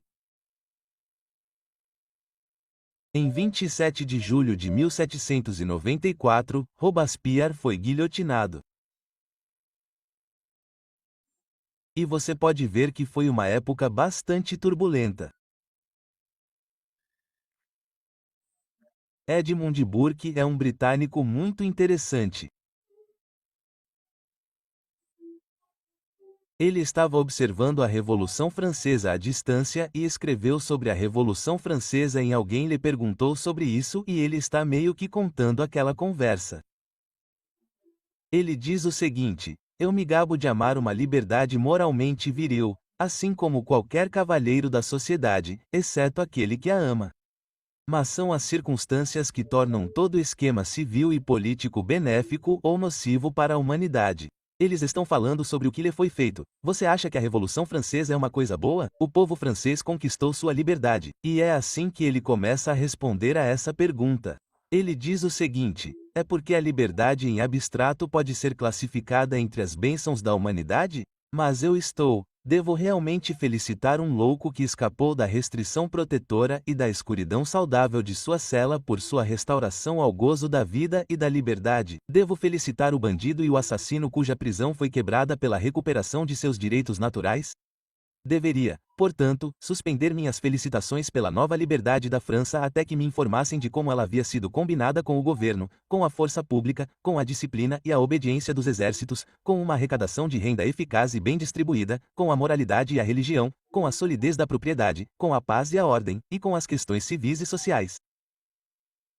Em 27 de julho de 1794, Robespierre foi guilhotinado. E você pode ver que foi uma época bastante turbulenta. Edmund Burke é um britânico muito interessante. Ele estava observando a Revolução Francesa à distância e escreveu sobre a Revolução Francesa e alguém lhe perguntou sobre isso e ele está meio que contando aquela conversa. Ele diz o seguinte: eu me gabo de amar uma liberdade moralmente viril, assim como qualquer cavalheiro da sociedade, exceto aquele que a ama. Mas são as circunstâncias que tornam todo o esquema civil e político benéfico ou nocivo para a humanidade. Eles estão falando sobre o que lhe foi feito. Você acha que a Revolução Francesa é uma coisa boa? O povo francês conquistou sua liberdade, e é assim que ele começa a responder a essa pergunta. Ele diz o seguinte: é porque a liberdade em abstrato pode ser classificada entre as bênçãos da humanidade? Mas devo realmente felicitar um louco que escapou da restrição protetora e da escuridão saudável de sua cela por sua restauração ao gozo da vida e da liberdade. Devo felicitar o bandido e o assassino cuja prisão foi quebrada pela recuperação de seus direitos naturais? Deveria, portanto, suspender minhas felicitações pela nova liberdade da França até que me informassem de como ela havia sido combinada com o governo, com a força pública, com a disciplina e a obediência dos exércitos, com uma arrecadação de renda eficaz e bem distribuída, com a moralidade e a religião, com a solidez da propriedade, com a paz e a ordem, e com as questões civis e sociais.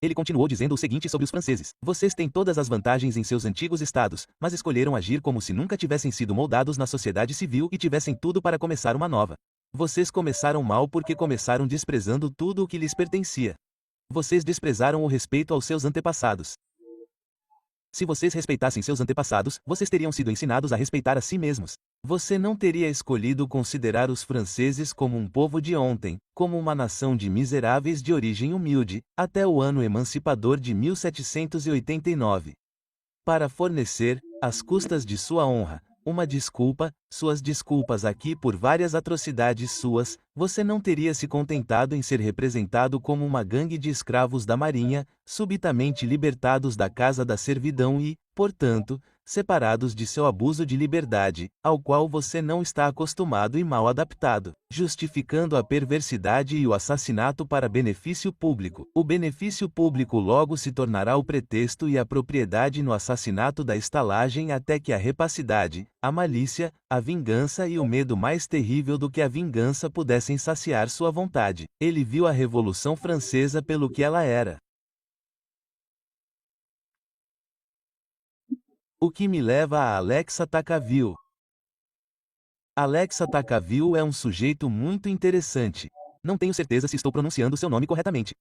Ele continuou dizendo o seguinte sobre os franceses: vocês têm todas as vantagens em seus antigos estados, mas escolheram agir como se nunca tivessem sido moldados na sociedade civil e tivessem tudo para começar uma nova. Vocês começaram mal porque começaram desprezando tudo o que lhes pertencia. Vocês desprezaram o respeito aos seus antepassados. Se vocês respeitassem seus antepassados, vocês teriam sido ensinados a respeitar a si mesmos. Você não teria escolhido considerar os franceses como um povo de ontem, como uma nação de miseráveis de origem humilde, até o ano emancipador de 1789. Para fornecer, às custas de sua honra, uma desculpa, suas desculpas aqui por várias atrocidades suas, você não teria se contentado em ser representado como uma gangue de escravos da marinha, subitamente libertados da casa da servidão e, portanto, separados de seu abuso de liberdade, ao qual você não está acostumado e mal adaptado, justificando a perversidade e o assassinato para benefício público. O benefício público logo se tornará o pretexto e a propriedade no assassinato da estalagem até que a rapacidade, a malícia, a vingança e o medo mais terrível do que a vingança pudessem saciar sua vontade. Ele viu a Revolução Francesa pelo que ela era. O que me leva a Alexa Tocqueville. Alexa Tocqueville é um sujeito muito interessante. Não tenho certeza se estou pronunciando seu nome corretamente.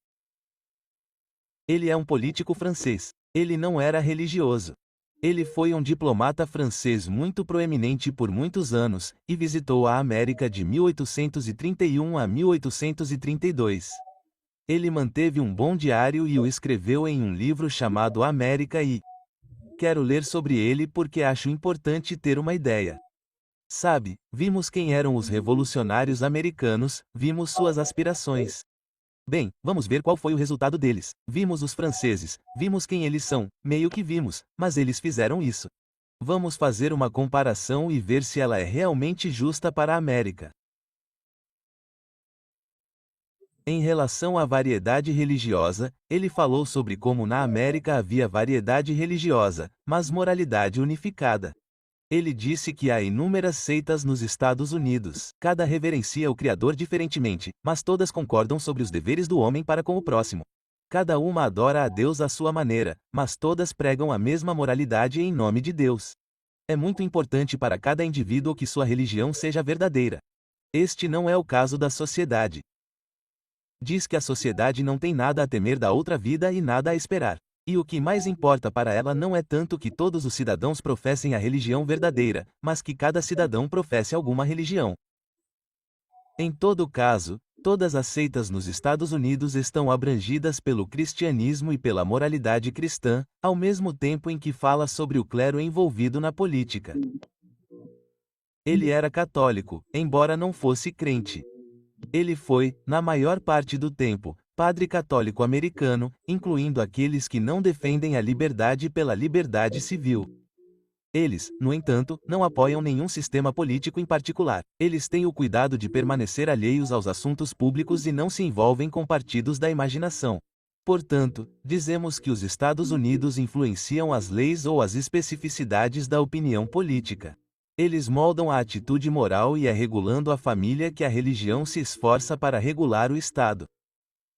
Ele é um político francês. Ele não era religioso. Ele foi um diplomata francês muito proeminente por muitos anos, e visitou a América de 1831 a 1832. Ele manteve um bom diário e o escreveu em um livro chamado América e quero ler sobre ele porque acho importante ter uma ideia. Sabe, vimos quem eram os revolucionários americanos, vimos suas aspirações. Bem, vamos ver qual foi o resultado deles. Vimos os franceses, vimos quem eles são, meio que vimos, mas eles fizeram isso. Vamos fazer uma comparação e ver se ela é realmente justa para a América. Em relação à variedade religiosa, ele falou sobre como na América havia variedade religiosa, mas moralidade unificada. Ele disse que há inúmeras seitas nos Estados Unidos. Cada reverencia o Criador diferentemente, mas todas concordam sobre os deveres do homem para com o próximo. Cada uma adora a Deus à sua maneira, mas todas pregam a mesma moralidade em nome de Deus. É muito importante para cada indivíduo que sua religião seja verdadeira. Este não é o caso da sociedade. Diz que a sociedade não tem nada a temer da outra vida e nada a esperar. E o que mais importa para ela não é tanto que todos os cidadãos professem a religião verdadeira, mas que cada cidadão professe alguma religião. Em todo caso, todas as seitas nos Estados Unidos estão abrangidas pelo cristianismo e pela moralidade cristã, ao mesmo tempo em que fala sobre o clero envolvido na política. Ele era católico, embora não fosse crente. Ele foi, na maior parte do tempo, padre católico americano, incluindo aqueles que não defendem a liberdade pela liberdade civil. Eles, no entanto, não apoiam nenhum sistema político em particular. Eles têm o cuidado de permanecer alheios aos assuntos públicos e não se envolvem com partidos da imaginação. Portanto, dizemos que os Estados Unidos influenciam as leis ou as especificidades da opinião política. Eles moldam a atitude moral e é regulando a família que a religião se esforça para regular o Estado.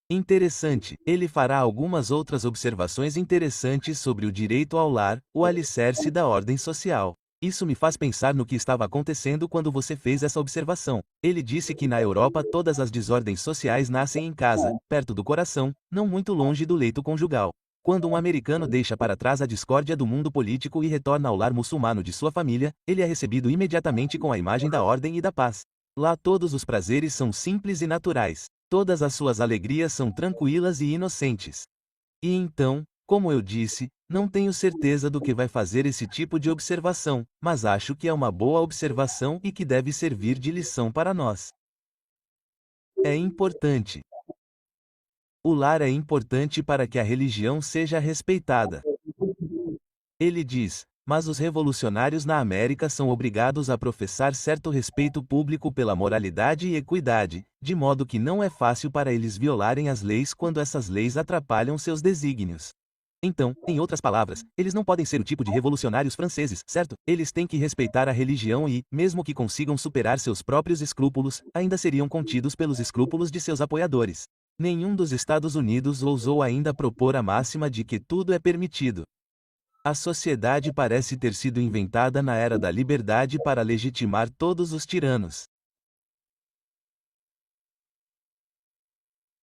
Interessante, ele fará algumas outras observações interessantes sobre o direito ao lar, o alicerce da ordem social. Isso me faz pensar no que estava acontecendo quando você fez essa observação. Ele disse que na Europa todas as desordens sociais nascem em casa, perto do coração, não muito longe do leito conjugal. Quando um americano deixa para trás a discórdia do mundo político e retorna ao lar muçulmano de sua família, ele é recebido imediatamente com a imagem da ordem e da paz. Lá todos os prazeres são simples e naturais. Todas as suas alegrias são tranquilas e inocentes. E então, como eu disse, não tenho certeza do que vai fazer esse tipo de observação, mas acho que é uma boa observação e que deve servir de lição para nós. É importante. O lar é importante para que a religião seja respeitada. Ele diz, mas os revolucionários na América são obrigados a professar certo respeito público pela moralidade e equidade, de modo que não é fácil para eles violarem as leis quando essas leis atrapalham seus desígnios. Então, em outras palavras, eles não podem ser o tipo de revolucionários franceses, certo? Eles têm que respeitar a religião e, mesmo que consigam superar seus próprios escrúpulos, ainda seriam contidos pelos escrúpulos de seus apoiadores. Nenhum dos Estados Unidos ousou ainda propor a máxima de que tudo é permitido. A sociedade parece ter sido inventada na era da liberdade para legitimar todos os tiranos.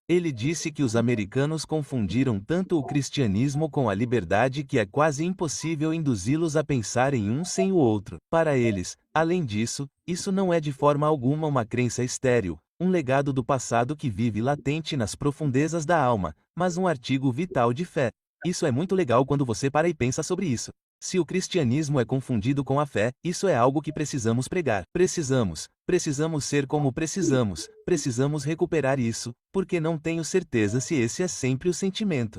Ele disse que os americanos confundiram tanto o cristianismo com a liberdade que é quase impossível induzi-los a pensar em um sem o outro. Para eles, além disso, isso não é de forma alguma uma crença estéril, um legado do passado que vive latente nas profundezas da alma, mas um artigo vital de fé. Isso é muito legal quando você para e pensa sobre isso. Se o cristianismo é confundido com a fé, isso é algo que precisamos pregar. Precisamos ser como precisamos recuperar isso, porque não tenho certeza se esse é sempre o sentimento.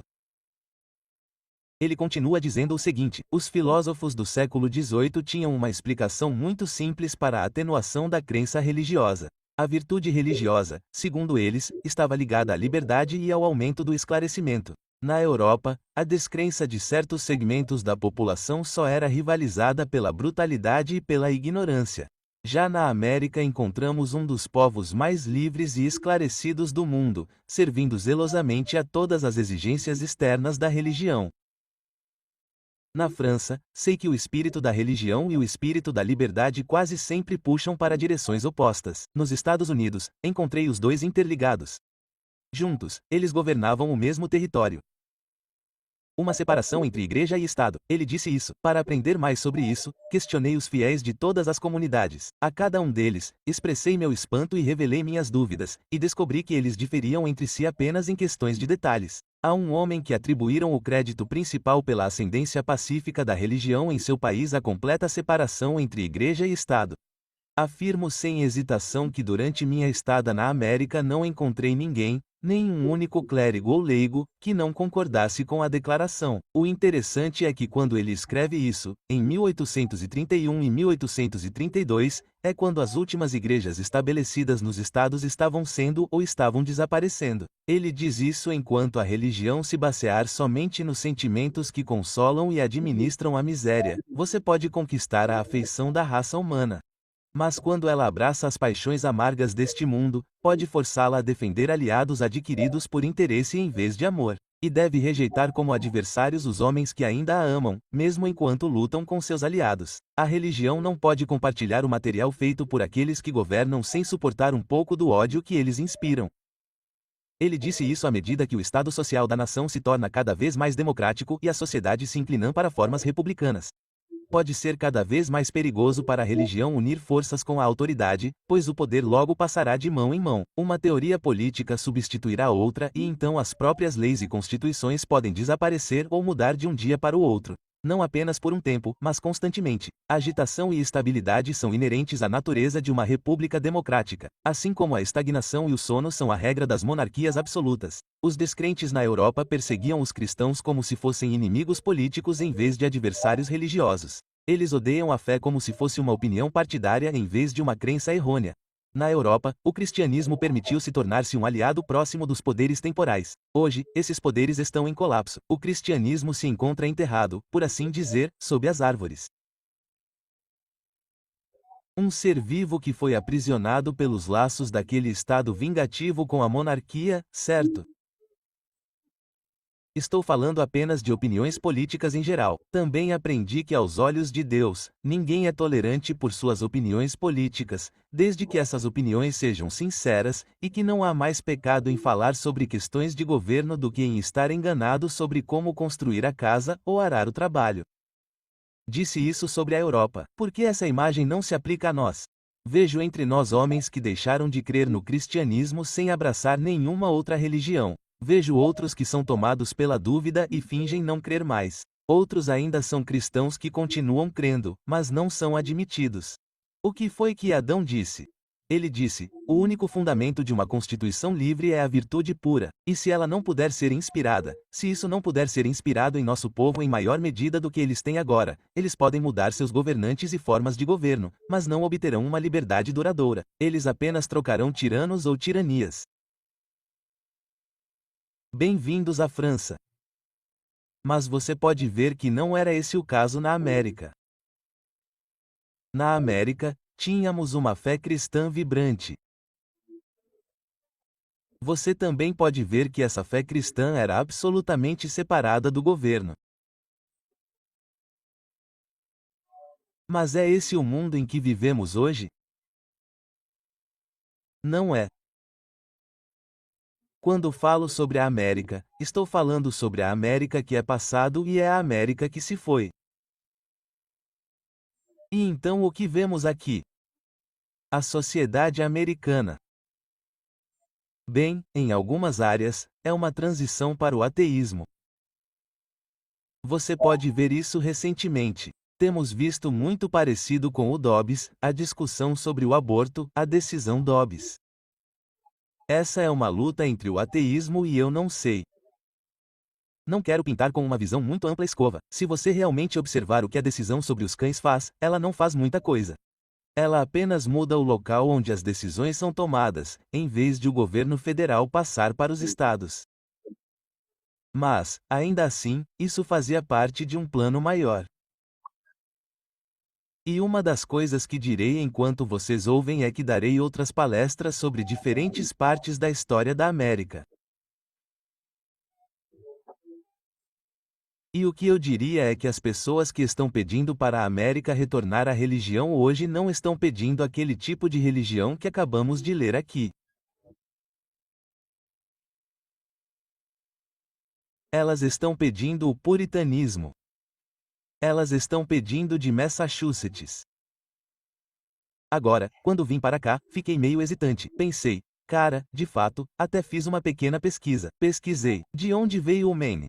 Ele continua dizendo o seguinte: os filósofos do século XVIII tinham uma explicação muito simples para a atenuação da crença religiosa. A virtude religiosa, segundo eles, estava ligada à liberdade e ao aumento do esclarecimento. Na Europa, a descrença de certos segmentos da população só era rivalizada pela brutalidade e pela ignorância. Já na América encontramos um dos povos mais livres e esclarecidos do mundo, servindo zelosamente a todas as exigências externas da religião. Na França, sei que o espírito da religião e o espírito da liberdade quase sempre puxam para direções opostas. Nos Estados Unidos, encontrei os dois interligados. Juntos, eles governavam o mesmo território. Uma separação entre igreja e Estado. Ele disse isso. Para aprender mais sobre isso, questionei os fiéis de todas as comunidades. A cada um deles, expressei meu espanto e revelei minhas dúvidas, e descobri que eles diferiam entre si apenas em questões de detalhes. Há um homem que atribuíram o crédito principal pela ascendência pacífica da religião em seu país à completa separação entre igreja e Estado. Afirmo sem hesitação que durante minha estada na América não encontrei ninguém, nem um único clérigo ou leigo, que não concordasse com a declaração. O interessante é que quando ele escreve isso, em 1831 e 1832, é quando as últimas igrejas estabelecidas nos estados estavam sendo ou estavam desaparecendo. Ele diz isso enquanto a religião se basear somente nos sentimentos que consolam e administram a miséria, você pode conquistar a afeição da raça humana. Mas quando ela abraça as paixões amargas deste mundo, pode forçá-la a defender aliados adquiridos por interesse em vez de amor. E deve rejeitar como adversários os homens que ainda a amam, mesmo enquanto lutam com seus aliados. A religião não pode compartilhar o material feito por aqueles que governam sem suportar um pouco do ódio que eles inspiram. Ele disse isso à medida que o estado social da nação se torna cada vez mais democrático e a sociedade se inclina para formas republicanas. Pode ser cada vez mais perigoso para a religião unir forças com a autoridade, pois o poder logo passará de mão em mão. Uma teoria política substituirá outra e então as próprias leis e constituições podem desaparecer ou mudar de um dia para o outro. Não apenas por um tempo, mas constantemente. Agitação e estabilidade são inerentes à natureza de uma república democrática, assim como a estagnação e o sono são a regra das monarquias absolutas. Os descrentes na Europa perseguiam os cristãos como se fossem inimigos políticos em vez de adversários religiosos. Eles odeiam a fé como se fosse uma opinião partidária em vez de uma crença errônea. Na Europa, o cristianismo permitiu-se tornar-se um aliado próximo dos poderes temporais. Hoje, esses poderes estão em colapso. O cristianismo se encontra enterrado, por assim dizer, sob as árvores. Um ser vivo que foi aprisionado pelos laços daquele estado vingativo com a monarquia, certo? Estou falando apenas de opiniões políticas em geral. Também aprendi que aos olhos de Deus, ninguém é tolerante por suas opiniões políticas, desde que essas opiniões sejam sinceras, e que não há mais pecado em falar sobre questões de governo do que em estar enganado sobre como construir a casa ou arar o trabalho. Disse isso sobre a Europa. Por que essa imagem não se aplica a nós? Vejo entre nós homens que deixaram de crer no cristianismo sem abraçar nenhuma outra religião. Vejo outros que são tomados pela dúvida e fingem não crer mais. Outros ainda são cristãos que continuam crendo, mas não são admitidos. O que foi que Adão disse? Ele disse: o único fundamento de uma constituição livre é a virtude pura, e se ela não puder ser inspirada, se isso não puder ser inspirado em nosso povo em maior medida do que eles têm agora, eles podem mudar seus governantes e formas de governo, mas não obterão uma liberdade duradoura. Eles apenas trocarão tiranos ou tiranias. Bem-vindos à França. Mas você pode ver que não era esse o caso na América. Na América, tínhamos uma fé cristã vibrante. Você também pode ver que essa fé cristã era absolutamente separada do governo. Mas é esse o mundo em que vivemos hoje? Não é. Quando falo sobre a América, estou falando sobre a América que é passado e é a América que se foi. E então o que vemos aqui? A sociedade americana. Bem, em algumas áreas, é uma transição para o ateísmo. Você pode ver isso recentemente. Temos visto muito parecido com o Dobbs, a discussão sobre o aborto, a decisão Dobbs. Essa é uma luta entre o ateísmo e eu não sei. Não quero pintar com uma visão muito ampla escova. Se você realmente observar o que a decisão sobre os cães faz, ela não faz muita coisa. Ela apenas muda o local onde as decisões são tomadas, em vez de o governo federal passar para os estados. Mas, ainda assim, isso fazia parte de um plano maior. E uma das coisas que direi enquanto vocês ouvem é que darei outras palestras sobre diferentes partes da história da América. E o que eu diria é que as pessoas que estão pedindo para a América retornar à religião hoje não estão pedindo aquele tipo de religião que acabamos de ler aqui. Elas estão pedindo o puritanismo. Elas estão pedindo de Massachusetts. Agora, quando vim para cá, fiquei meio hesitante. Pensei, cara, de fato, até fiz uma pequena pesquisa. Pesquisei, de onde veio o Maine?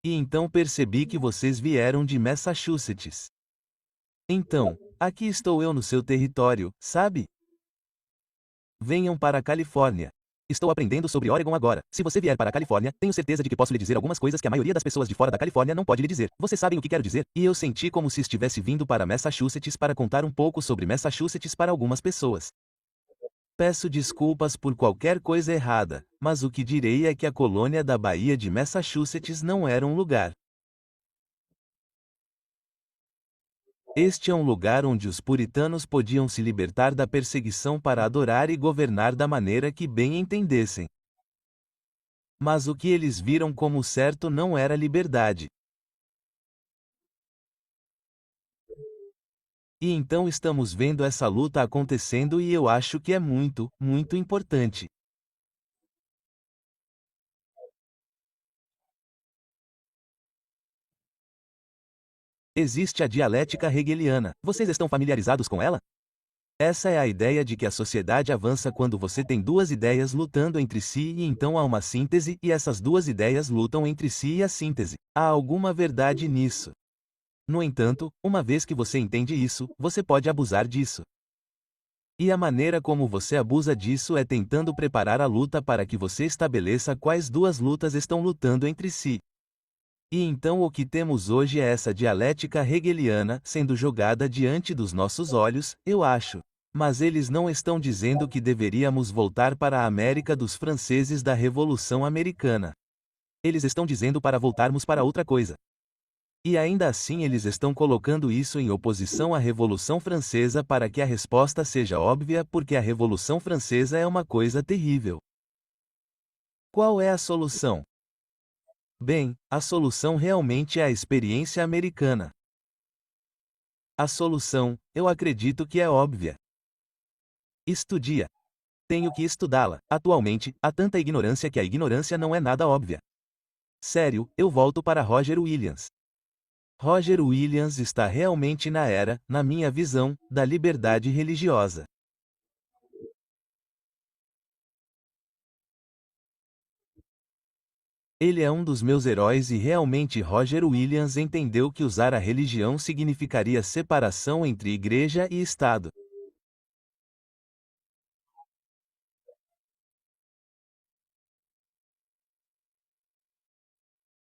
E então percebi que vocês vieram de Massachusetts. Então, aqui estou eu no seu território, sabe? Venham para a Califórnia. Estou aprendendo sobre Oregon agora. Se você vier para a Califórnia, tenho certeza de que posso lhe dizer algumas coisas que a maioria das pessoas de fora da Califórnia não pode lhe dizer. Vocês sabem o que quero dizer? E eu senti como se estivesse vindo para Massachusetts para contar um pouco sobre Massachusetts para algumas pessoas. Peço desculpas por qualquer coisa errada, mas o que direi é que a colônia da Baía de Massachusetts não era um lugar. Este é um lugar onde os puritanos podiam se libertar da perseguição para adorar e governar da maneira que bem entendessem. Mas o que eles viram como certo não era liberdade. E então estamos vendo essa luta acontecendo e eu acho que é muito, muito importante. Existe a dialética hegeliana. Vocês estão familiarizados com ela? Essa é a ideia de que a sociedade avança quando você tem duas ideias lutando entre si e então há uma síntese e essas duas ideias lutam entre si e a síntese. Há alguma verdade nisso. No entanto, uma vez que você entende isso, você pode abusar disso. E a maneira como você abusa disso é tentando preparar a luta para que você estabeleça quais duas lutas estão lutando entre si. E então o que temos hoje é essa dialética hegeliana sendo jogada diante dos nossos olhos, eu acho. Mas eles não estão dizendo que deveríamos voltar para a América dos franceses da Revolução Americana. Eles estão dizendo para voltarmos para outra coisa. E ainda assim eles estão colocando isso em oposição à Revolução Francesa para que a resposta seja óbvia porque a Revolução Francesa é uma coisa terrível. Qual é a solução? Bem, a solução realmente é a experiência americana. A solução, eu acredito que é óbvia. Estudia. Tenho que estudá-la. Atualmente, há tanta ignorância que a ignorância não é nada óbvia. Sério, eu volto para Roger Williams. Roger Williams está realmente na era, na minha visão, da liberdade religiosa. Ele é um dos meus heróis e realmente Roger Williams entendeu que usar a religião significaria separação entre igreja e Estado.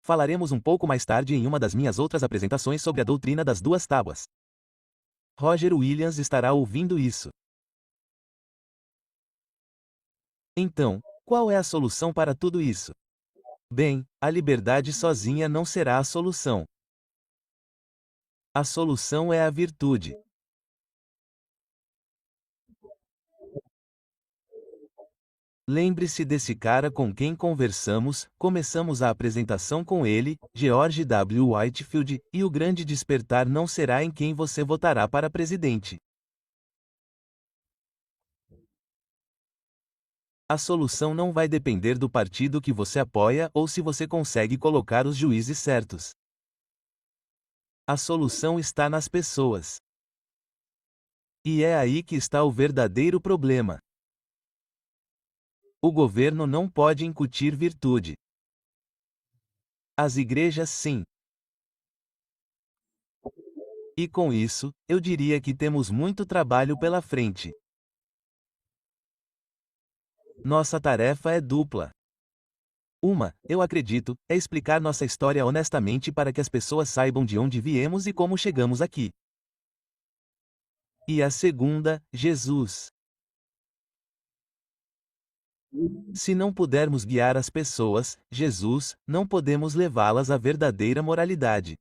Falaremos um pouco mais tarde em uma das minhas outras apresentações sobre a doutrina das duas tábuas. Roger Williams estará ouvindo isso. Então, qual é a solução para tudo isso? Bem, a liberdade sozinha não será a solução. A solução é a virtude. Lembre-se desse cara com quem conversamos, começamos a apresentação com ele, George W. Whitefield, e o grande despertar não será em quem você votará para presidente. A solução não vai depender do partido que você apoia ou se você consegue colocar os juízes certos. A solução está nas pessoas. E é aí que está o verdadeiro problema. O governo não pode incutir virtude. As igrejas sim. E com isso, eu diria que temos muito trabalho pela frente. Nossa tarefa é dupla. Uma, eu acredito, é explicar nossa história honestamente para que as pessoas saibam de onde viemos e como chegamos aqui. E a segunda, Jesus. Se não pudermos guiar as pessoas, Jesus, não podemos levá-las à verdadeira moralidade.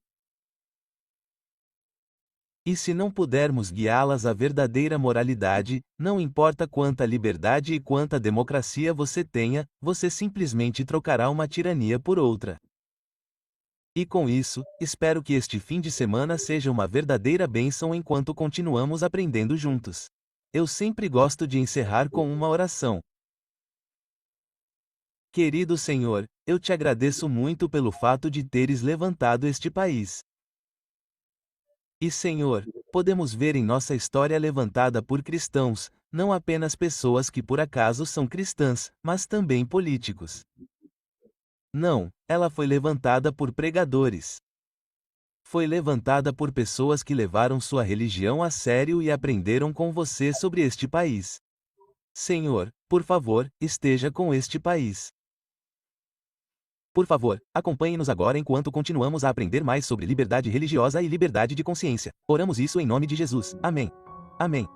E se não pudermos guiá-las à verdadeira moralidade, não importa quanta liberdade e quanta democracia você tenha, você simplesmente trocará uma tirania por outra. E com isso, espero que este fim de semana seja uma verdadeira bênção enquanto continuamos aprendendo juntos. Eu sempre gosto de encerrar com uma oração. Querido Senhor, eu te agradeço muito pelo fato de teres levantado este país. E Senhor, podemos ver em nossa história levantada por cristãos, não apenas pessoas que por acaso são cristãs, mas também políticos. Não, ela foi levantada por pregadores. Foi levantada por pessoas que levaram sua religião a sério e aprenderam com você sobre este país. Senhor, por favor, esteja com este país. Por favor, acompanhe-nos agora enquanto continuamos a aprender mais sobre liberdade religiosa e liberdade de consciência. Oramos isso em nome de Jesus. Amém. Amém.